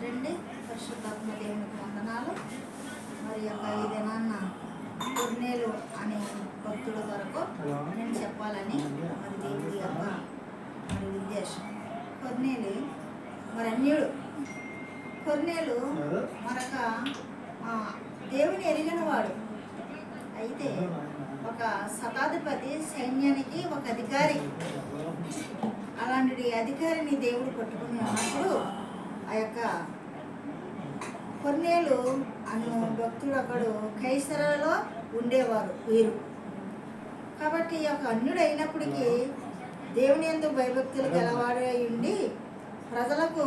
తండ్రి పరిశుద్ధాత్మ దేవునికి వందనాలు. మరి యొక్క ఇదే నాన్న కొర్నేలు అనే భక్తుల కొరకు నేను చెప్పాలని మరి దేవుడి యొక్క మరి ఉద్దేశం. కొర్నేలు మరి అన్యుడు. కొర్నేలు మరొక దేవుని ఎరిగినవాడు. అయితే ఒక శతాధిపతి సైన్యానికి ఒక అధికారి. అలాంటి అధికారిని దేవుడు పట్టుకుని ఉన్నప్పుడు ఆ యొక్క కొర్నేలు అను భక్తుడు ఒకడు కైసరలో ఉండేవారు వీరు. కాబట్టి ఒక అన్యుడు అయినప్పటికీ దేవుని యందు భయభక్తులు గలవాడు ఉండి ప్రజలకు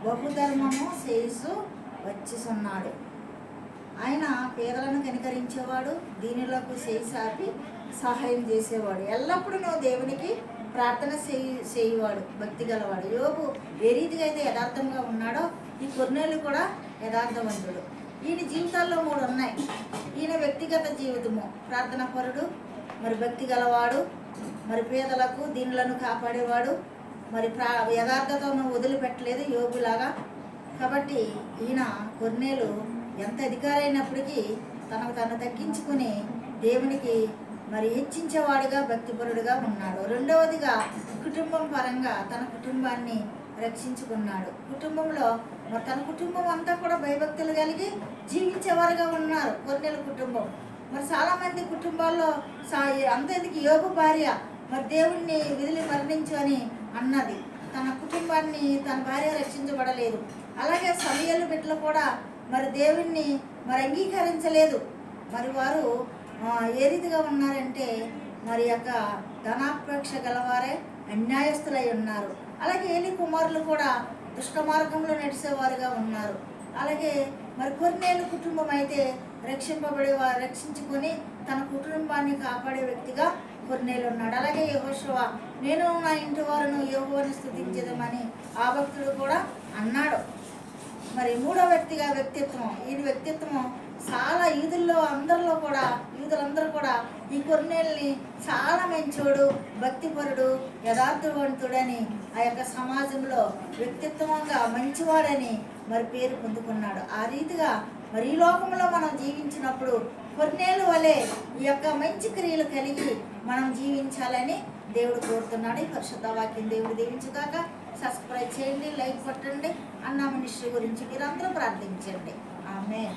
బహుధర్మము చేయిస్తూ వచ్చిస్తున్నాడు. ఆయన పేదలను కనికరించేవాడు, దీనులకు చేయి సాపి సహాయం చేసేవాడు. ఎల్లప్పుడూ నువ్వు దేవునికి ప్రార్థన చేయువాడు, భక్తి గలవాడు. యోబు ఏ రీతిగా అయితే యథార్థంగా ఉన్నాడో ఈ కొర్నేలు కూడా యథార్థవంతుడు. ఈయన జీవితాల్లో 3 ఉన్నాయి. ఈయన వ్యక్తిగత జీవితము ప్రార్థనాపరుడు, మరి భక్తి గలవాడు, మరి పేదలకు దీనులను కాపాడేవాడు, మరి యథార్థతను వదిలిపెట్టలేదు యోబులాగా. కాబట్టి ఈయన కొర్నేలు ఎంత అధికారి అయినప్పటికీ తనకు తను తగ్గించుకుని దేవునికి మరి హెచ్చించేవాడిగా భక్తిపరుడుగా ఉన్నాడు. రెండవదిగా కుటుంబం పరంగా తన కుటుంబాన్ని రక్షించుకున్నాడు. కుటుంబంలో మరి తన కుటుంబం అంతా కూడా భయభక్తులు కలిగి జీవించేవారుగా ఉన్నారు కొర్నేలు కుటుంబం. మరి చాలామంది కుటుంబాల్లో అంతేందుకు యోబు భార్య మరి దేవుణ్ణి విదిలి మరణించు అని అన్నది. తన కుటుంబాన్ని తన భార్య రక్షించబడలేదు. అలాగే సమయలు బిడ్డలు కూడా మరి దేవుణ్ణి మరి అంగీకరించలేదు. మరి వారు ఏ రీతిగా ఉన్నారంటే మరి యొక్క ధనాపేక్ష గలవారే అన్యాయస్తులై ఉన్నారు. అలాగే ఏలి కుమారులు కూడా దుష్ట మార్గంలో నడిచేవారుగా ఉన్నారు. అలాగే మరి కొర్నేలు కుటుంబం అయితే రక్షించుకొని తన కుటుంబాన్ని కాపాడే వ్యక్తిగా కొర్నేలు ఉన్నాడు. అలాగే యెహోషువ నేను నా ఇంటి వారును యెహోవాను స్తుతించెదమని ఆ భక్తుడు కూడా అన్నాడు. మరి 3వ వ్యక్తిగా వ్యక్తిత్వం. ఈ వ్యక్తిత్వం చాలా యూదులందరూ కూడా ఈ కొర్నేలుని చాలా మంచోడు, భక్తిపరుడు, యథార్థవంతుడని ఆ యొక్క సమాజంలో వ్యక్తిత్వంగా మంచివాడని మరి పేరు పొందుకున్నాడు. ఆ రీతిగా మరి ఈ లోకంలో మనం జీవించినప్పుడు కొర్నేలు వలె ఈ యొక్క మంచి క్రియలు కలిగి మనం జీవించాలని దేవుడు కోరుతున్నాడు. ఈ పరిశుద్ధ వాక్యం దేవుడు దీవించుగాక. సబ్స్క్రైబ్ చేయండి, లైక్ కొట్టండి. అన్నా మినిస్ట్రీ గురించి మీరందరూ ప్రార్థించండి. ఆమేన్.